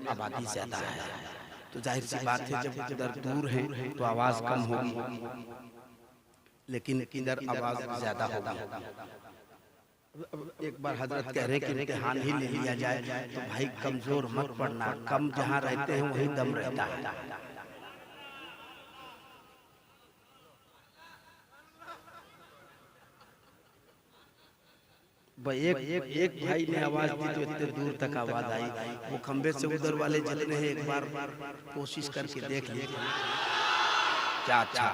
आबादी ज्यादा है, तो जाहिर सी बात है जब इधर दूर है तो आवाज कम होगी, लेकिन इधर आवाज ज्यादा होगी। एक बार हजरत कह रहे कि इम्तिहान ही ले लिया जाए, तो भाई कमजोर मत पड़ना, कम जहाँ रहते हैं वहीं दम रहता है। एक भाई ने आवाज दी तो इतने दूर तक आवाज आई, वो खंबे से उधर वाले जितने हैं एक बार कोशिश करके देख लीजिए क्या अच्छा।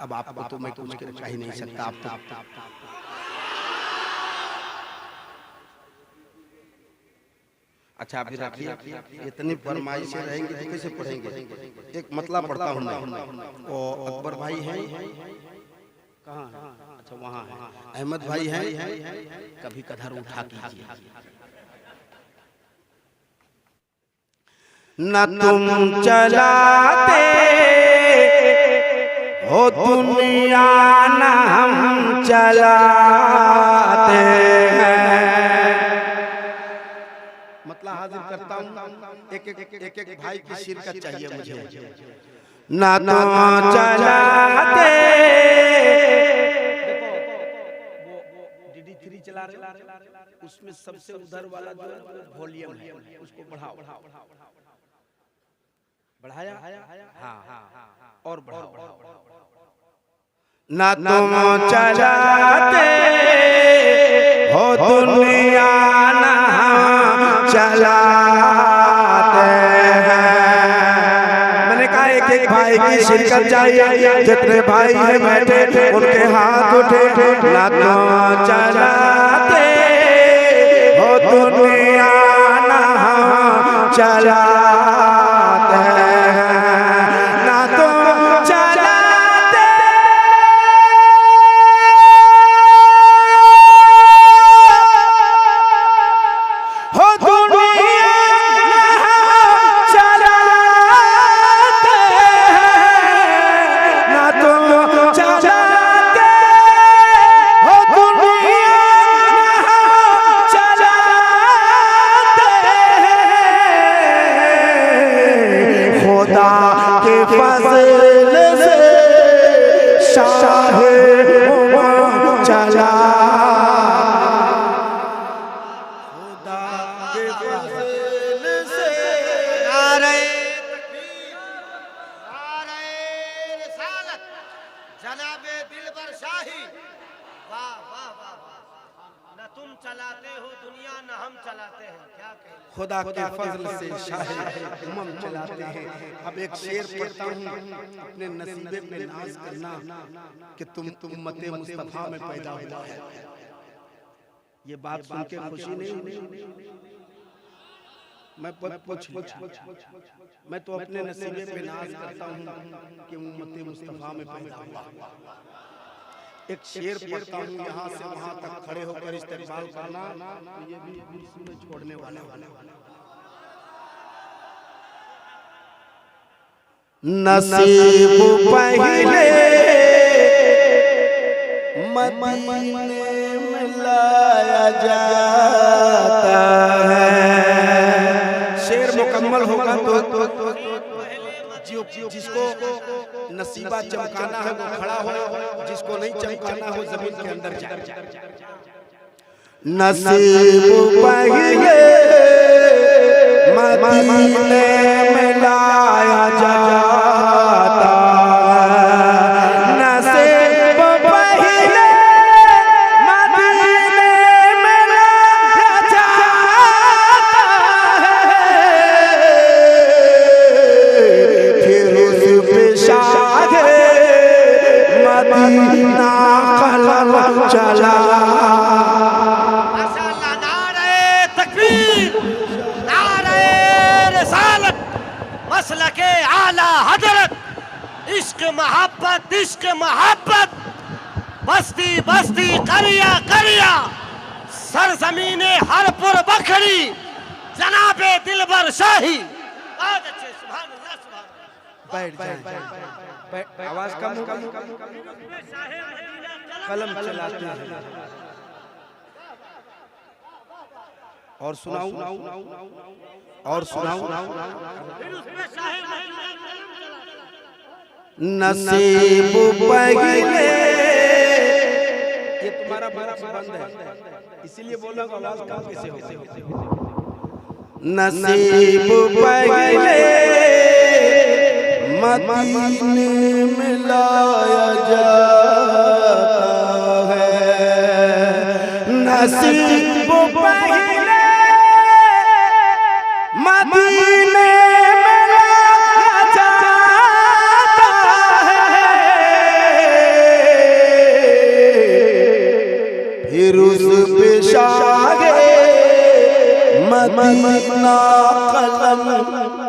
अब आपको तो मैं कुछ कह ही नहीं सकता, आप अच्छा अभी रखिए, इतनी फरमाइश से रहेंगे तो कैसे पढ़ेंगे। एक मतलब पढ़ता हूँ मैं, और अकबर भाई हैं कहाँ, अच्छा वहाँ है, अहमद भाई हैं, कभी कधर उठा कीजिए। न तुम चलाते हो दुनिया न हम चलाते हैं। मतलब हाजिर करता हूँ, एक भाई की शिरकत चाहिए मुझे। न तुम चलाते, डीडी3 चला रहे, उसमें सबसे उधर वाला जो वॉल्यूम है उसको बढ़ाओ, बढ़ाया, हाँ और बढ़ाओ। न तुम चलाते हो दुनिया न हम चलाते हैं। मैंने कहा एक भाई की शिरकत चाहिए, जितने भाई हैं बैठे उनके हाथ उठे। न तुम चलाते हो दुनिया न हम चलाते हैं, न तुम चलाते हो दुनिया न चलाते हैं, न तुम चलाते हो दुनिया न चलाते हैं। खुदा के फज़ल से शाह चला, खुदा के फज़ल से। नारे तकबीर, नारे रिसालत, जनाबे दिलबर शाही। वाह वाह वाह वाह। न तुम चलाते हो दुनिया न हम चलाते हैं, क्या कहें। खुदा के फजल से शाह उमम चलाते हैं। अब एक शेर पढ़ता हूँ, अपने नसीबे पे नाज करना कि तुम उम्मते मुस्तफा में पैदा हुआ है। ये बात सुन के खुशी नहीं हुई, मैं पूछ मैं तो अपने नसीबे पे नाज करता हूँ कि उम्मते मुस्तफा में पैदा हुआ। एक शेर पढ़ता हूँ, यहाँ से वहाँ तक खड़े होकर इस्तेमाल करना, तो ये भी कुर्सी में छोड़ने वाले। नसीब पहले मदीने में लाया जाता है। शेर मुकम्मल होगा तो जिसको नसीबा चमकाना है वो खड़ा हो, जिसको नहीं चमकाना हो जमीन के अंदर जाए। नसीब पहले मदीने में लाया जाता है, नसीब पहले मदीने में लाया जाता है। फिर उस पे शाह मदीना कलम चला। माशाअल्लाह, नारे तकबीर, नारे रिसालत, मसलके आला हजरत। इश्क मोहब्बत, इश्क मोहब्बत, बस्ती बस्ती करिया करिया, सरजमीने हरपुर बखरी, जनाबे दिलबर शाही। बहुत अच्छे, सुभान अल्लाह, सुभान अल्लाह। बैठ जाए, आवाज कम होगी, कलम चलाते हैं। और सुनाऊं और सुनाऊं फिर उसमें शाही नसीब पहले ये तुम्हारा बंद है इसीलिए बोला आवाज कम कैसे हो नसीब पहले मदीने में लाया जाता है नसीब पहले मदीने में लाया जाता है फिर उस पेशागे मदीना कलम